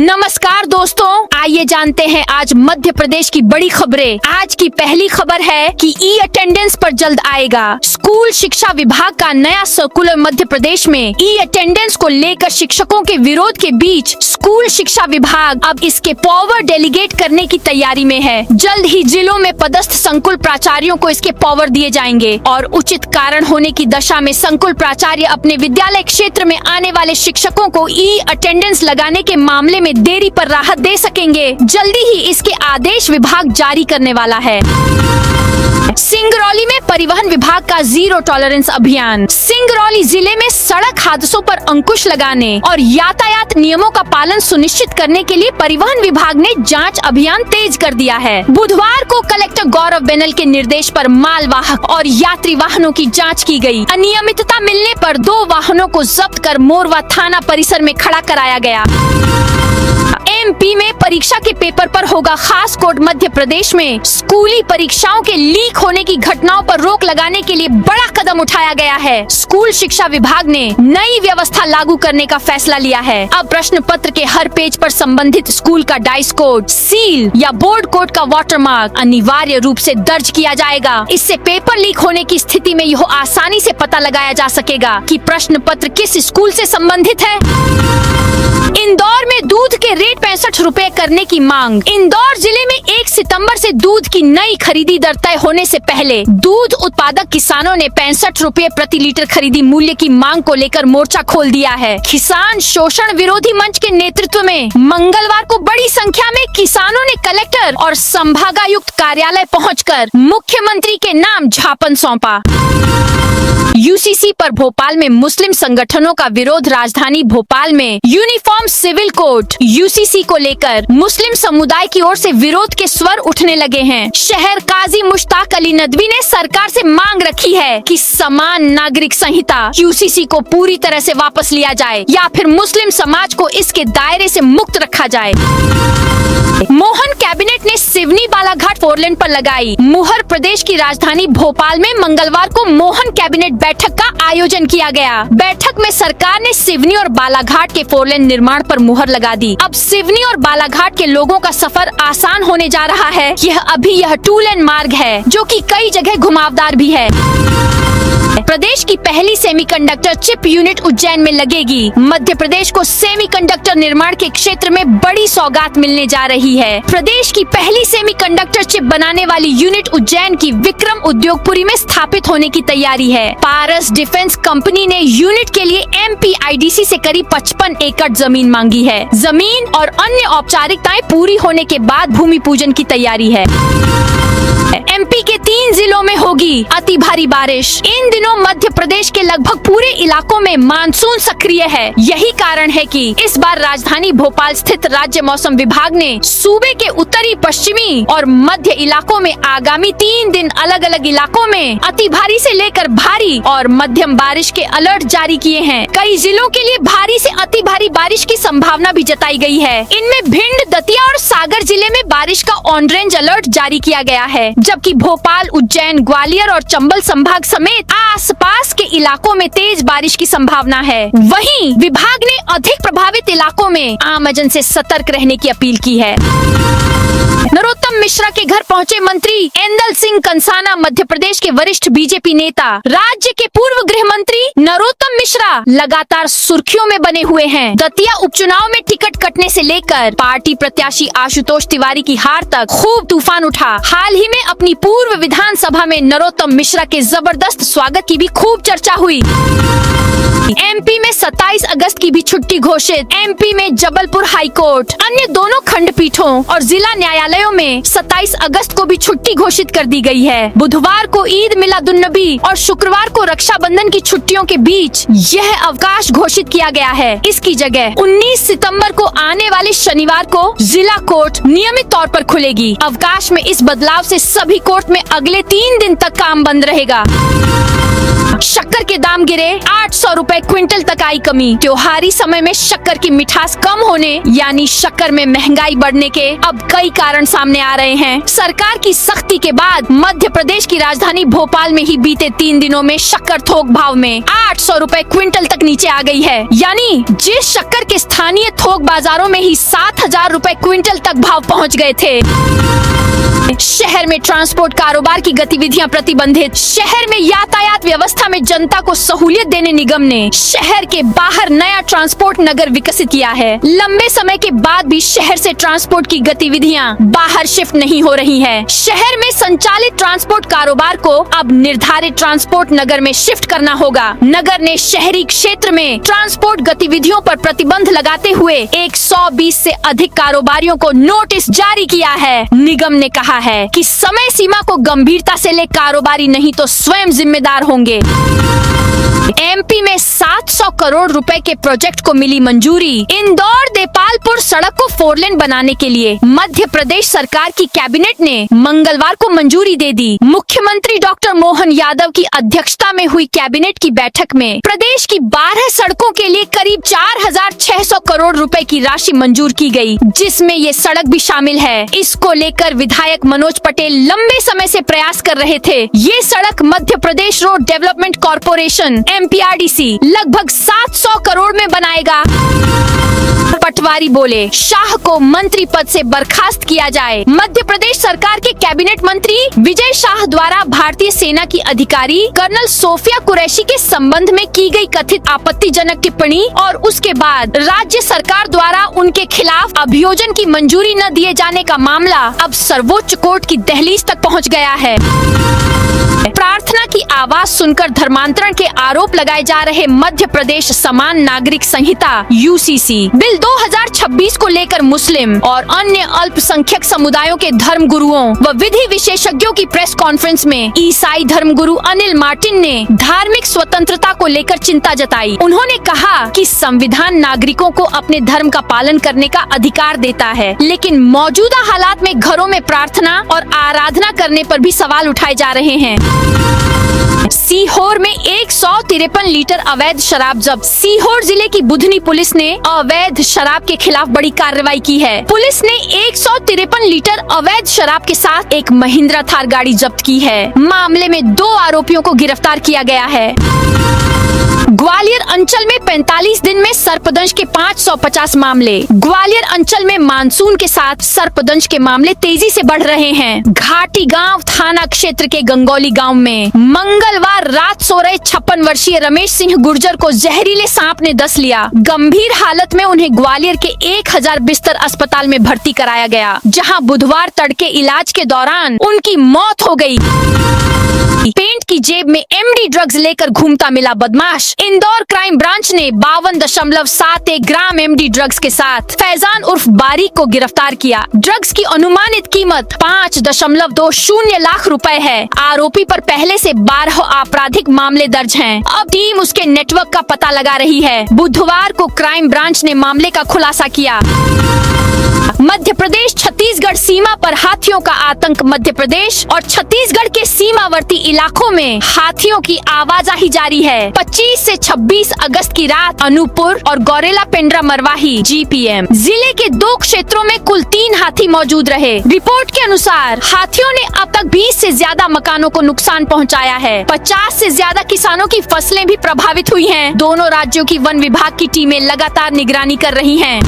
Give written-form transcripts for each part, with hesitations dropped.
नमस्कार दोस्तों, आइए जानते हैं आज मध्य प्रदेश की बड़ी खबरें। आज की पहली खबर है कि ई अटेंडेंस पर जल्द आएगा। स्कूल शिक्षा विभाग का नया सर्कुलर मध्य प्रदेश में ई अटेंडेंस को लेकर शिक्षकों के विरोध के बीच स्कूल शिक्षा विभाग अब इसके पावर डेलीगेट करने की तैयारी में है। जल्द ही जिलों में पदस्थ संकुल प्राचार्यों को इसके पावर दिए जाएंगे और उचित कारण होने की दशा में संकुल प्राचार्य अपने विद्यालय क्षेत्र में आने वाले शिक्षकों को ई अटेंडेंस लगाने के मामले में देरी पर राहत दे सकेंगे। जल्दी ही इसके आदेश विभाग जारी करने वाला है। सिंगरौली में परिवहन विभाग का जीरो टॉलरेंस अभियान। सिंगरौली जिले में सड़क हादसों पर अंकुश लगाने और यातायात नियमों का पालन सुनिश्चित करने के लिए परिवहन विभाग ने जांच अभियान तेज कर दिया है। बुधवार को कलेक्टर गौरव बेनल के निर्देश पर मालवाहक और यात्री वाहनों की जांच की गई। अनियमितता मिलने पर 2 वाहनों को जब्त कर मोरवा थाना परिसर में खड़ा कराया गया। एमपी में परीक्षा के पेपर पर होगा खास कोर्ट। मध्य प्रदेश में स्कूली परीक्षाओं के लीक होने की घटनाओं पर रोक लगाने के लिए बड़ा कदम उठाया गया है। स्कूल शिक्षा विभाग ने नई व्यवस्था लागू करने का फैसला लिया है। अब प्रश्न पत्र के हर पेज पर संबंधित स्कूल का डाइस कोड, सील या बोर्ड कोड का वाटरमार्क अनिवार्य रूप से दर्ज किया जाएगा। इससे पेपर लीक होने की स्थिति में यह आसानी से पता लगाया जा सकेगा कि प्रश्न पत्र किस स्कूल से संबंधित है। इंदौर में दूध के रेट 65 रुपए करने की मांग। इंदौर जिले में 1 सितंबर से दूध की नई खरीदी दर तय होने से पहले दूध उत्पादक किसानों ने 65 रुपए प्रति लीटर खरीदी मूल्य की मांग को लेकर मोर्चा खोल दिया है। किसान शोषण विरोधी मंच के नेतृत्व में मंगलवार को बड़ी संख्या में किसानों ने कलेक्टर और संभागायुक्त कार्यालय पहुंचकर मुख्यमंत्री के नाम ज्ञापन सौंपा। यूसीसी पर भोपाल में मुस्लिम संगठनों का विरोध। राजधानी भोपाल में यूनिफॉर्म सिविल कोड यूसीसी को लेकर मुस्लिम समुदाय की ओर से विरोध के स्वर उठने लगे हैं। शहर काजी मुश्ताक अली नदवी ने सरकार से मांग रखी है कि समान नागरिक संहिता यूसीसी को पूरी तरह से वापस लिया जाए या फिर मुस्लिम समाज को इसके दायरे से मुक्त रखा जाए। मोहन कैबिनेट ने सिवनी बालाघाट 4 लेन पर लगाई मुहर। प्रदेश की राजधानी भोपाल में मंगलवार को मोहन कैबिनेट बैठक का आयोजन किया गया। बैठक में सरकार ने सिवनी और बालाघाट के 4 लेन निर्माण पर मुहर लगा दी। अब सिवनी और बालाघाट के लोगों का सफर आसान होने जा रहा है। यह 2 लेन मार्ग है जो कि कई जगह घुमावदार भी है। प्रदेश की पहली सेमीकंडक्टर चिप यूनिट उज्जैन में लगेगी। मध्य प्रदेश को सेमीकंडक्टर निर्माण के क्षेत्र में बड़ी सौगात मिलने जा रही है। प्रदेश की पहली सेमीकंडक्टर चिप बनाने वाली यूनिट उज्जैन की विक्रम उद्योगपुरी में स्थापित होने की तैयारी है। पारस डिफेंस कंपनी ने यूनिट के लिए MPIDC से करीब 55 एकड़ जमीन मांगी है। जमीन और अन्य औपचारिकताएं पूरी होने के बाद भूमि पूजन की तैयारी है। एमपी के 3 जिलों में होगी अति भारी बारिश। इन दिनों मध्य प्रदेश के लगभग पूरे इलाकों में मानसून सक्रिय है। यही कारण है कि इस बार राजधानी भोपाल स्थित राज्य मौसम विभाग ने सूबे के उत्तरी, पश्चिमी और मध्य इलाकों में आगामी 3 दिन अलग अलग इलाकों में अति भारी से लेकर भारी और मध्यम बारिश के अलर्ट जारी किए हैं। कई जिलों के लिए भारी से अति भारी बारिश की संभावना भी जताई गई है। इनमें भिंड, दतिया और सागर जिले में बारिश का ऑरेंज अलर्ट जारी किया गया है, जबकि भोपाल, उज्जैन, ग्वालियर और चंबल संभाग समेत आसपास के इलाकों में तेज बारिश की संभावना है। वहीं विभाग ने अधिक प्रभावित इलाकों में आमजन से सतर्क रहने की अपील की है। नरोत्तम मिश्रा के घर पहुंचे मंत्री एंदल सिंह कंसाना। मध्य प्रदेश के वरिष्ठ बीजेपी नेता, राज्य के पूर्व गृह मंत्री नरोत्तम मिश्रा लगातार सुर्खियों में बने हुए हैं। दतिया उपचुनाव में टिकट कटने से लेकर पार्टी प्रत्याशी आशुतोष तिवारी की हार तक खूब तूफान उठा। हाल ही में अपनी पूर्व विधानसभा में नरोत्तम मिश्रा के जबरदस्त स्वागत की भी खूब चर्चा हुई। एमपी में 27 अगस्त की भी छुट्टी घोषित। एमपी में जबलपुर हाईकोर्ट, अन्य दोनों खंडपीठों और जिला न्यायालयों में 27 अगस्त को भी छुट्टी घोषित कर दी गई है। बुधवार को ईद मिलादुन्नबी और शुक्रवार को रक्षाबंधन की छुट्टियों के बीच यह अवकाश घोषित किया गया है। इसकी जगह 19 सितंबर को आने वाले शनिवार को जिला कोर्ट नियमित तौर पर खुलेगी। अवकाश में इस बदलाव से सभी कोर्ट में अगले 3 दिन तक काम बंद रहेगा। शक्कर के दाम गिरे, 800 रुपए क्विंटल तक आई कमी। त्योहारी समय में शक्कर की मिठास कम होने यानी शक्कर में महंगाई बढ़ने के अब कई कारण सामने आ रहे हैं। सरकार की सख्ती के बाद मध्य प्रदेश की राजधानी भोपाल में ही बीते 3 दिनों में शक्कर थोक भाव में 800 रुपए क्विंटल तक नीचे आ गई है। यानी जिस शक्कर के स्थानीय थोक बाजारों में ही 7000 रुपए क्विंटल तक भाव पहुंच गए थे। शहर में ट्रांसपोर्ट कारोबार की गतिविधियां प्रतिबंधित। शहर में यातायात व्यवस्था में जनता को सहूलियत देने निगम ने शहर के बाहर नया ट्रांसपोर्ट नगर विकसित किया है। लंबे समय के बाद भी शहर से ट्रांसपोर्ट की गतिविधियां बाहर शिफ्ट नहीं हो रही है। शहर में संचालित ट्रांसपोर्ट कारोबार को अब निर्धारित ट्रांसपोर्ट नगर में शिफ्ट करना होगा। नगर ने शहरी क्षेत्र में ट्रांसपोर्ट गतिविधियों पर प्रतिबंध लगाते हुए 120 से अधिक कारोबारियों को नोटिस जारी किया है। निगम ने कहा है कि समय सीमा को गंभीरता से ले कारोबारी नहीं तो स्वयं जिम्मेदार होंगे। एमपी में 700 करोड़ रुपए के प्रोजेक्ट को मिली मंजूरी। इंदौर देपालपुर सड़क को 4 लेन बनाने के लिए मध्य प्रदेश सरकार की कैबिनेट ने मंगलवार को मंजूरी दे दी। मुख्यमंत्री डॉक्टर मोहन यादव की अध्यक्षता में हुई कैबिनेट की बैठक में प्रदेश की 12 सड़कों के लिए करीब 4600 करोड़ रुपए की राशि मंजूर की गई, जिसमें ये सड़क भी शामिल है। इसको लेकर विधायक मनोज पटेल लंबे समय से प्रयास कर रहे थे। ये सड़क Madhya Pradesh road development corporation MPRDC लगभग 700 करोड़ में बनाएगा। पटवारी बोले, शाह को मंत्री पद से बर्खास्त किया जाए। मध्य प्रदेश सरकार के कैबिनेट मंत्री विजय शाह द्वारा भारतीय सेना की अधिकारी कर्नल सोफिया कुरैशी के संबंध में की गई कथित आपत्तिजनक टिप्पणी और उसके बाद राज्य सरकार द्वारा उनके खिलाफ अभियोजन की मंजूरी न दिए जाने का मामला अब सर्वोच्च कोर्ट की दहलीज तक पहुंच गया है। प्रार्थना की आवाज सुनकर धर्मांतरण के आरोप लगाए जा रहे मध्य प्रदेश समान नागरिक संहिता UCC बिल 2026 को लेकर मुस्लिम और अन्य अल्पसंख्यक समुदायों के धर्म गुरुओं व विधि विशेषज्ञों की प्रेस कॉन्फ्रेंस में ईसाई धर्म गुरु अनिल मार्टिन ने धार्मिक स्वतंत्रता को लेकर चिंता जताई। उन्होंने कहा कि संविधान नागरिकों को अपने धर्म का पालन करने का अधिकार देता है, लेकिन मौजूदा हालात में घरों में प्रार्थना और आराधना करने पर भी सवाल उठाए जा रहे हैं। सीहोर में 153 लीटर अवैध शराब जब्त। सीहोर जिले की बुधनी पुलिस ने अवैध शराब के खिलाफ बड़ी कार्रवाई की है। पुलिस ने 153 लीटर अवैध शराब के साथ एक महिंद्रा थार गाड़ी जब्त की है। मामले में 2 आरोपियों को गिरफ्तार किया गया है। ग्वालियर अंचल में 45 दिन में सर्पदंश के 550 मामले। ग्वालियर अंचल में मानसून के साथ सर्पदंश के मामले तेजी से बढ़ रहे हैं। घाटी गांव थाना क्षेत्र के गंगौली गांव में मंगलवार रात सो रहे 56 वर्षीय रमेश सिंह गुर्जर को जहरीले सांप ने डस लिया। गंभीर हालत में उन्हें ग्वालियर के 1000 बिस्तर अस्पताल में भर्ती कराया गया, जहां बुधवार तड़के इलाज के दौरान उनकी मौत हो गई। पेंट की जेब में MD ड्रग्स लेकर घूमता मिला बदमाश। इंदौर क्राइम ब्रांच ने 52.71 ग्राम MD ड्रग्स के साथ फैजान उर्फ बारीक को गिरफ्तार किया। ड्रग्स की अनुमानित कीमत 5.20 लाख रुपए है। आरोपी पर पहले से 12 आपराधिक मामले दर्ज हैं। अब टीम उसके नेटवर्क का पता लगा रही है। बुधवार को क्राइम ब्रांच ने मामले का खुलासा किया। मध्य प्रदेश छत्तीसगढ़ सीमा पर हाथियों का आतंक। मध्य प्रदेश और छत्तीसगढ़ के सीमावर्ती इलाकों में हाथियों की आवाजाही जारी है। 25 से 26 अगस्त की रात अनूपपुर और गौरेला पेंड्रा मरवाही GPM जिले के 2 क्षेत्रों में कुल 3 हाथी मौजूद रहे। रिपोर्ट के अनुसार हाथियों ने अब तक 20 से ज्यादा मकानों को नुकसान पहुंचाया है। 50 से ज्यादा किसानों की फसलें भी प्रभावित हुई हैं। दोनों राज्यों की वन विभाग की टीमें लगातार निगरानी कर रही हैं।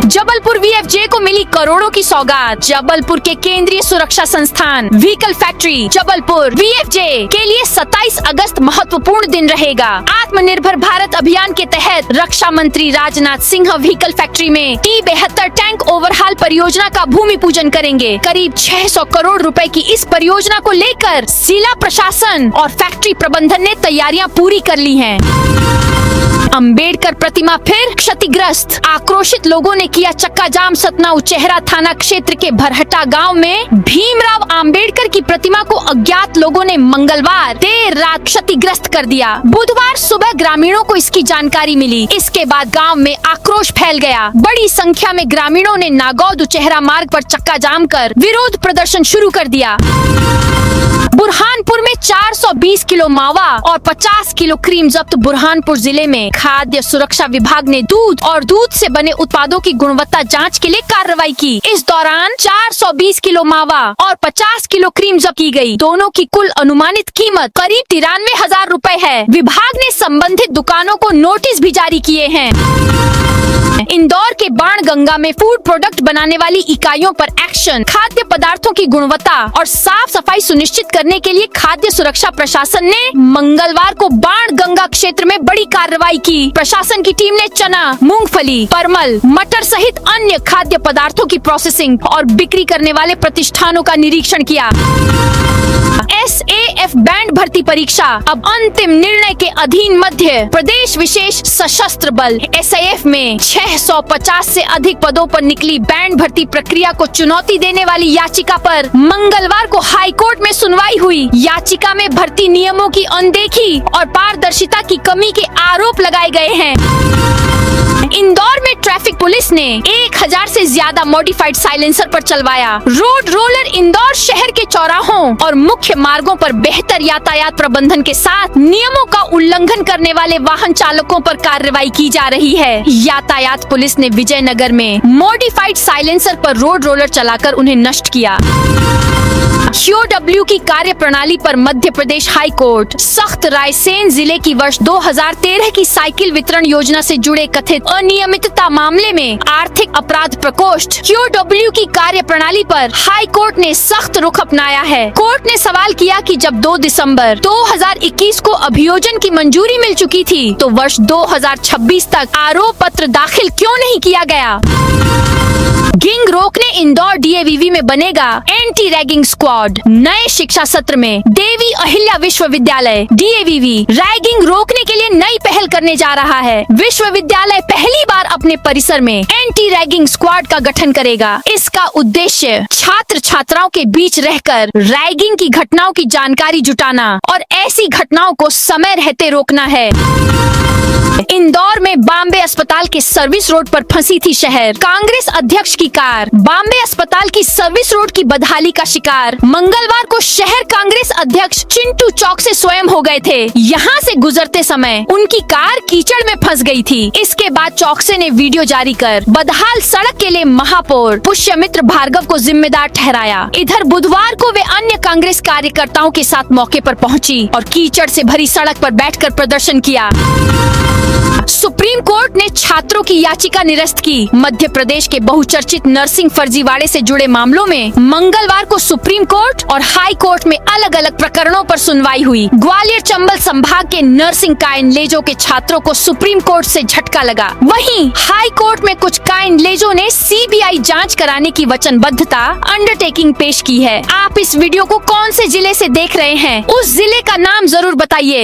जबलपुर VFJ को मिली करोड़ों की सौगात। जबलपुर के केंद्रीय सुरक्षा संस्थान व्हीकल फैक्ट्री जबलपुर VFJ के लिए 27 अगस्त महत्वपूर्ण दिन रहेगा। आत्मनिर्भर भारत अभियान के तहत रक्षा मंत्री राजनाथ सिंह व्हीकल फैक्ट्री में T72 टैंक ओवरहाल परियोजना का भूमि पूजन करेंगे। करीब 600 करोड़ रुपए की इस परियोजना को लेकर जिला प्रशासन और फैक्ट्री प्रबंधन ने तैयारियां पूरी कर ली हैं। अंबेडकर प्रतिमा फिर क्षतिग्रस्त। आक्रोशित लोगों ने किया चक्का जाम। सतना उचेहरा थाना क्षेत्र के भरहटा गांव में भीमराव अंबेडकर की प्रतिमा को अज्ञात लोगों ने मंगलवार देर रात क्षतिग्रस्त कर दिया। बुधवार सुबह ग्रामीणों को इसकी जानकारी मिली। इसके बाद गांव में आक्रोश फैल गया। बड़ी संख्या में ग्रामीणों ने नागौद उचेहरा मार्ग पर चक्का जाम कर विरोध प्रदर्शन शुरू कर दिया। बुरहानपुर में 420 किलो मावा और 50 किलो क्रीम जब्त। बुरहानपुर जिले में खाद्य सुरक्षा विभाग ने दूध और दूध से बने उत्पादों की गुणवत्ता जांच के लिए कार्रवाई की। इस दौरान 420 किलो मावा और 50 किलो क्रीम जब्त की गई। दोनों की कुल अनुमानित कीमत करीब 93,000 रुपए है। विभाग ने संबंधित दुकानों को नोटिस भी जारी किए हैं। इंदौर के बाणगंगा में फूड प्रोडक्ट बनाने वाली इकाइयों पर एक्शन। खाद्य पदार्थों की गुणवत्ता और साफ सफाई सुनिश्चित करने के लिए खाद्य सुरक्षा प्रशासन ने मंगलवार को बाणगंगा क्षेत्र में बड़ी कार्रवाई की। प्रशासन की टीम ने चना, मूंगफली, परमल, मटर सहित अन्य खाद्य पदार्थों की प्रोसेसिंग और बिक्री करने वाले प्रतिष्ठानों का निरीक्षण किया। SAF बैंड भर्ती परीक्षा अब अंतिम निर्णय के अधीन। मध्य प्रदेश विशेष सशस्त्र बल SAF में 650 से अधिक पदों पर निकली बैंड भर्ती प्रक्रिया को चुनौती देने वाली याचिका पर मंगलवार को हाई कोर्ट में सुनवाई हुई। याचिका में भर्ती नियमों की अनदेखी और पारदर्शिता की कमी के आरोप लगाए गए हैं। इंदौर में ट्रैफिक पुलिस ने 1000 से ज्यादा मॉडिफाइड साइलेंसर पर चलवाया। रोड रोलर इंदौर शहर के चौराहों और मुख्य मार्गों पर बेहतर यातायात प्रबंधन के साथ नियमों का उल्लंघन करने वाले वाहन चालकों पर कार्रवाई की जा रही है। यातायात पुलिस ने विजयनगर में मॉडिफाइड साइलेंसर पर रोड रोलर चलाकर उन्हें नष्ट किया। QW की कार्य प्रणाली पर मध्य प्रदेश हाई कोर्ट सख्त। रायसेन जिले की वर्ष 2013 की साइकिल वितरण योजना से जुड़े कथित अनियमितता मामले में आर्थिक अपराध प्रकोष्ठ QW की कार्य प्रणाली पर हाई कोर्ट ने सख्त रुख अपनाया है। कोर्ट ने सवाल किया कि जब 2 दिसंबर 2021 को अभियोजन की मंजूरी मिल चुकी थी तो वर्ष 2026 तक आरोप पत्र दाखिल क्यों नहीं किया गया। गिंग रोकने इंदौर DAVV में बनेगा एंटी रैगिंग स्क्वाड। नए शिक्षा सत्र में देवी अहिल्या विश्वविद्यालय DAVV रैगिंग रोकने के लिए नई पहल करने जा रहा है। विश्वविद्यालय पहली बार अपने परिसर में एंटी रैगिंग स्क्वाड का गठन करेगा। इसका उद्देश्य छात्र छात्राओं के बीच रहकर रैगिंग की घटनाओं की जानकारी जुटाना और ऐसी घटनाओं को समय रहते रोकना है। इंदौर में बॉम्बे अस्पताल के सर्विस रोड पर फंसी थी शहर कांग्रेस अध्यक्ष की कार। बॉम्बे अस्पताल की सर्विस रोड की बदहाली का शिकार मंगलवार को शहर कांग्रेस अध्यक्ष चिंटू चौक से स्वयं हो गए थे। यहाँ से गुजरते समय उनकी कार कीचड़ में फंस गई थी। इसके बाद चौकसे ने वीडियो जारी कर बदहाल सड़क के लिए महापौर पुष्यमित्र भार्गव को जिम्मेदार ठहराया। इधर बुधवार को वे अन्य कांग्रेस कार्यकर्ताओं के साथ मौके पर पहुंची और कीचड़ से भरी सड़क पर बैठकर प्रदर्शन किया। सुप्रीम कोर्ट ने छात्रों की याचिका निरस्त की। मध्य प्रदेश के बहुचर्चित नर्सिंग फर्जीवाड़े से जुड़े मामलों में मंगलवार को सुप्रीम कोर्ट और हाई कोर्ट में अलग अलग प्रकरणों पर सुनवाई हुई। ग्वालियर चंबल संभाग के नर्सिंग काइनलेजों के छात्रों को सुप्रीम कोर्ट से झटका लगा। वहीं हाई कोर्ट में कुछ काइनलेजों ने CBI जांच कराने की वचनबद्धता अंडरटेकिंग पेश की है। आप इस वीडियो को कौन से जिले से देख रहे हैं, उस जिले का नाम जरूर बताइए।